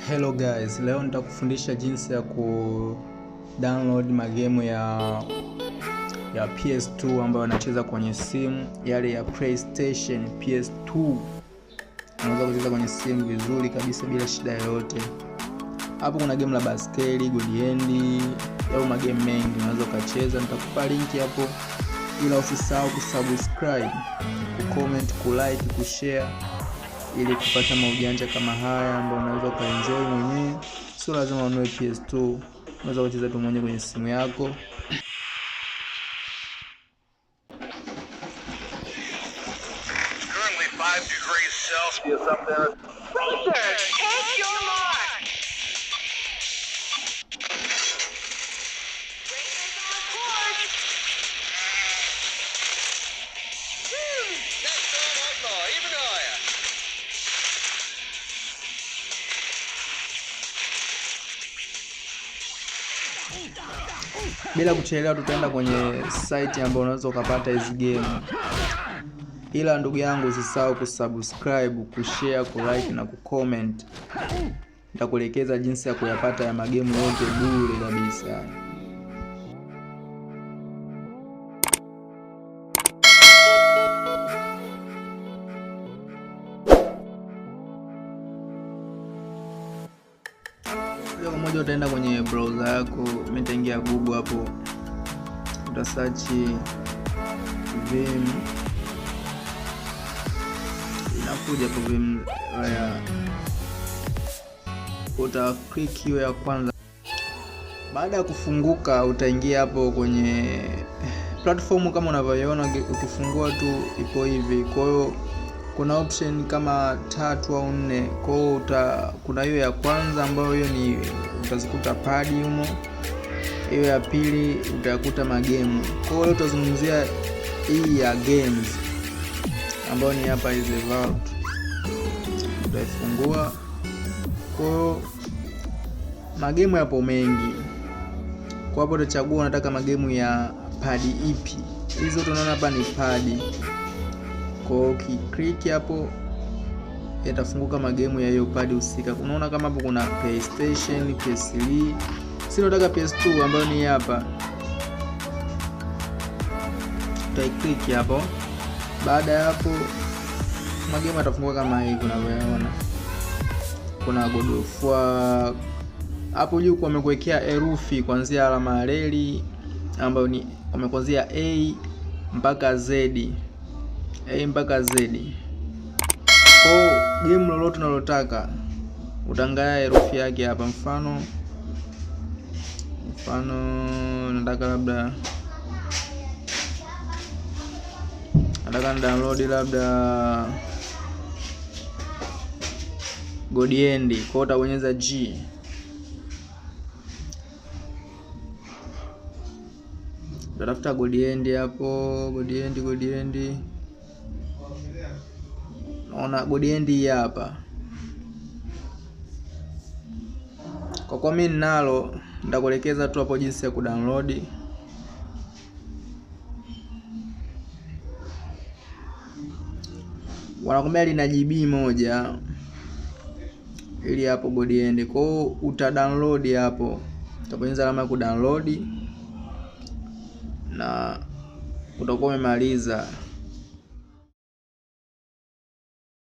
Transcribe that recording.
Hello guys, leo nitakufundisha jinsi ya download magemu ya PS2 ambayo anacheza kwenye simu, yale ya PlayStation PS2. Unaweza kucheza kwenye simu vizuri kabisa bila shida yoyote. Hapo kuna game la baskeli, God End, au magame mengi unaweza kucheza. Nitakupa link hapo, ila usisahau kusubscribe, kucomment, kulike, kushare ili kupata maujanja kama haya ambayo unaweza kuenjoy mwenyewe. Sio lazima ununue PS2, unaweza kucheza tu mwenyewe kwenye simu yako. Currently 5 degrees Celsius up there. Racer, take your mark. Racers on course. Next on Outlaw, even higher. Bila kuchelewa tutaenda kwenye site ambayo unaweza ukapata hizi game. Ila ndugu yangu, usisahau kusubscribe, kushare, kulike na kucomment. Nitakuelekeza jinsi ya kuyapata ya magemu yote bure kabisa. Moja kwa moja utaenda kwenye browser yako. Mimi nitaingia Google hapo, utasearch Vim, inakuja hapo Vim ya, uta click hiyo ya kwanza. Baada ya kufunguka utaingia hapo kwenye platform kama unavyoiona, ukifungua tu ipo hivi. Kwa hiyo kuna option kama 3 au 4. Kwa hiyo kuna hiyo ya kwanza ambayo hiyo ni utazikuta padi humo. Hiyo ya pili utakuta magemu. Kwa hiyo utazungumzia hii ya games ambayo ni hapa hizi vault. Utaifungua. Kwa hiyo magemu yapo mengi. Kwa hapo utachagua unataka magemu ya padi ipi. Hizo tunaona hapa ni padi. Kwa ukiklik hapo yatafunguka magemu ya hiyo padi husika. Unaona kama hapo kuna PlayStation, PS3. Sisi nataka PS2 ambayo ni hapa. Utaiklik hapo. Baada ya hapo magemu yatafunguka kama hivi unavyoona. Kuna God of War. Hapo juu wamekuwekea herufi kuanzia alama ya reli ambayo ni wamekuanzia A mpaka Z. A mpaka Z. Kwa game lolote unalotaka utaangalia herufi yake hapa. Mfano nataka labda download labda God End. Kwa utabonyeza G. Utatafuta God End hapo, God End. Naona God End hapa. Kwa mimi ninalo, nitakuelekeza tu hapo jinsi ya kudownload. Wanakuambia lina GB moja. Ili hapo God End. Kwa hiyo utadownload hapo. Utabonyeza alama ya kudownload na utakuwa umemaliza.